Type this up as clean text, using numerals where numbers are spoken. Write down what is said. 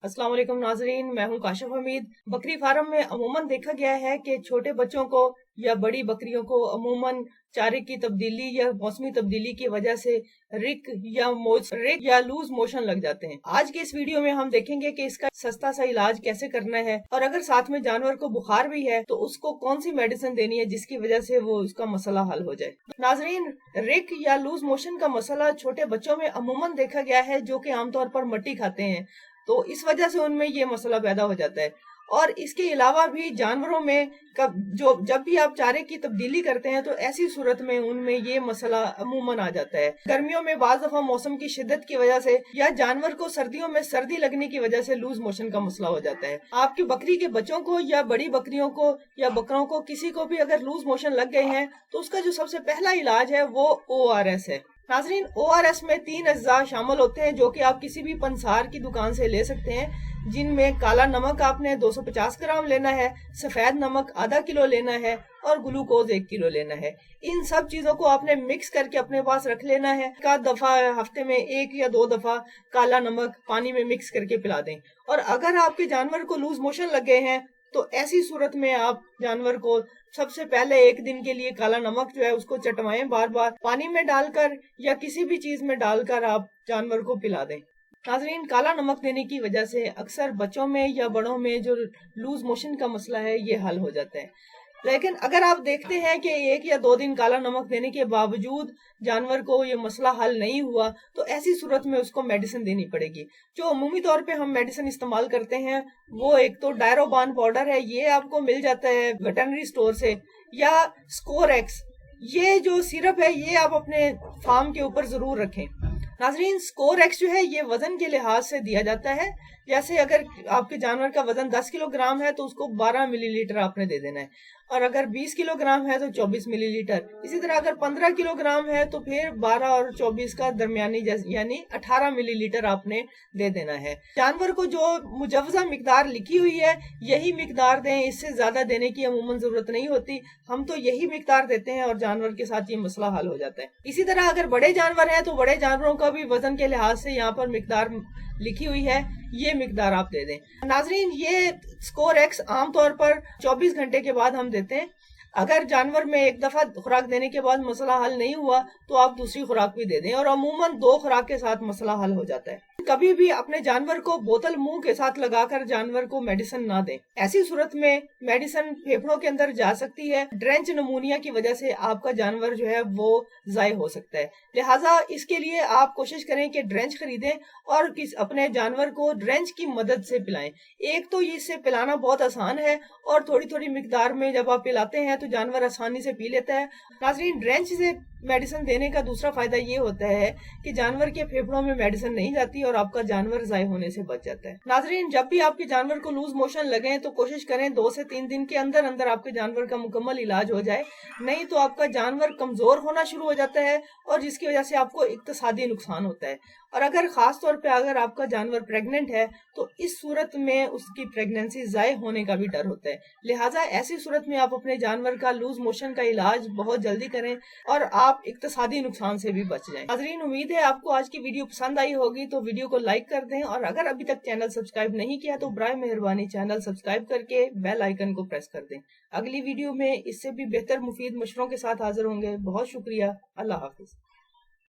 अस्सलाम वालेकुम नाजरीन, मैं हूं काशिफ हमीद। बकरी फार्म में अमूमन देखा गया है कि छोटे बच्चों को या बड़ी बकरियों को अमूमन चारे की तब्दीली या मौसमी तब्दीली की वजह से रिक या लूज मोशन लग जाते हैं। आज के इस वीडियो में हम देखेंगे कि इसका सस्ता सा इलाज कैसे करना है, और अगर साथ में जानवर को बुखार भी है तो उसको कौन सी मेडिसिन देनी है जिसकी वजह से वो उसका मसला हल हो जाए। नाजरीन, रिक या लूज मोशन का मसला छोटे बच्चों में अमूमन देखा गया है जो कि आमतौर पर मट्टी खाते हैं, तो इस वजह से उनमें ये मसला पैदा हो जाता है। और इसके अलावा भी जानवरों में जब भी आप चारे की तब्दीली करते हैं तो ऐसी सूरत में उनमें ये मसला अमूमन आ जाता है। गर्मियों में बाज दफा मौसम की शिद्दत की वजह से या जानवर को सर्दियों में सर्दी लगने की वजह से लूज मोशन का मसला हो जाता है। आपकी बकरी के बच्चों को या बड़ी बकरियों को या बकरों को किसी को भी अगर लूज मोशन लग गए हैं तो उसका जो सबसे पहला इलाज है वो ORS है। नाजरीन, ORS में 3 अज्जा शामिल होते हैं जो कि आप किसी भी पंसार की दुकान से ले सकते हैं, जिनमें काला नमक आपने 250 ग्राम लेना है, सफेद नमक आधा किलो लेना है और ग्लूकोज 1 किलो लेना है। इन सब चीजों को आपने मिक्स करके अपने पास रख लेना है। एक दफा हफ्ते में 1 या 2 दफा काला नमक पानी में मिक्स करके पिला दें। और अगर आपके जानवर को लूज मोशन लग गए हैं तो ऐसी सूरत में आप जानवर को सबसे पहले 1 दिन के लिए काला नमक जो है उसको चटवाएं, बार बार पानी में डालकर या किसी भी चीज में डालकर आप जानवर को पिला दें। नाजरीन, काला नमक देने की वजह से अक्सर बच्चों में या बड़ों में जो लूज मोशन का मसला है ये हल हो जाता है। लेकिन अगर आप देखते हैं कि 1 या 2 दिन काला नमक देने के बावजूद जानवर को ये मसला हल नहीं हुआ तो ऐसी सूरत में उसको मेडिसिन देनी पड़ेगी। जो अमूमी तौर पे हम मेडिसिन इस्तेमाल करते हैं वो एक तो डायरोबान पाउडर है, ये आपको मिल जाता है वेटरनरी स्टोर से, या स्कोरेक्स, ये जो सिरप है ये आप अपने फार्म के ऊपर जरूर रखें। नाजरीन, स्कोरेक्स जो है ये वजन के लिहाज से दिया जाता है। जैसे अगर आपके जानवर का वजन 10 किलोग्राम है तो उसको 12 मिलीलीटर आपने दे देना है, और अगर 20 किलोग्राम है तो 24 मिलीलीटर। इसी तरह अगर 15 किलोग्राम है तो फिर 12 और 24 का दरमियानी यानी 18 मिलीलीटर आपने दे देना है। जानवर को जो मुजवजा मिकदार लिखी हुई है यही मिकदार दें, इससे ज्यादा देने की अमूमन जरूरत नहीं होती। हम तो यही मिकदार देते हैं और जानवर के साथ ये मसला हल हो जाता है। इसी तरह अगर बड़े जानवर हैं तो बड़े जानवरों का भी वजन के लिहाज से यहाँ पर मिकदार लिखी हुई है, ये मिकदार आप दे दें। नाजरीन, ये स्कोरेक्स आमतौर पर 24 घंटे के बाद हम देते हैं। अगर जानवर में 1 दफा खुराक देने के बाद मसला हल नहीं हुआ तो आप दूसरी खुराक भी दे दें, और अमूमन 2 खुराक के साथ मसला हल हो जाता है। कभी भी अपने जानवर को बोतल मुंह के साथ लगाकर जानवर को मेडिसिन ना दें। ऐसी सूरत में मेडिसिन फेफड़ों के अंदर जा सकती है। ड्रेंच नमूनिया की वजह से आपका जानवर जो है वो जाये हो सकता है। लिहाजा इसके लिए आप कोशिश करें कि ड्रेंच खरीदें और अपने जानवर को ड्रेंच की मदद से पिलाएं। एक तो इससे पिलाना बहुत आसान है और थोड़ी थोड़ी मिकदार में जब आप पिलाते हैं तो जानवर आसानी से पी लेता है। नाज़रीन, ड्रेंच से मेडिसिन देने का दूसरा फायदा ये होता है कि जानवर के फेफड़ों में मेडिसिन नहीं जाती और आपका जानवर जाये होने से बच जाता है। नाजरीन, जब भी आपके जानवर को लूज मोशन लगे तो कोशिश करें 2 से 3 दिन के अंदर अंदर आपके जानवर का मुकम्मल इलाज हो जाए, नहीं तो आपका जानवर कमजोर होना शुरू हो जाता है और जिसकी वजह से आपको इक्तिसादी नुकसान होता है। और अगर खास तौर पे अगर आपका जानवर प्रेग्नेंट है तो इस सूरत में उसकी प्रेगनेंसी जाये होने का भी डर होता है। लिहाजा ऐसी सूरत में आप अपने जानवर का लूज मोशन का इलाज बहुत जल्दी करें और आप इक्तिसादी नुकसान से भी बच जाएं। नाज़रीन, उम्मीद है आपको आज की वीडियो पसंद आई होगी, तो वीडियो को लाइक कर दें, और अगर अभी तक चैनल सब्सक्राइब नहीं किया तो बराए मेहरबानी चैनल सब्सक्राइब करके बेल आइकन को प्रेस कर दें। अगली वीडियो में इससे भी बेहतर मुफीद मशवरों के साथ हाजिर होंगे। बहुत शुक्रिया। अल्लाह हाफिज।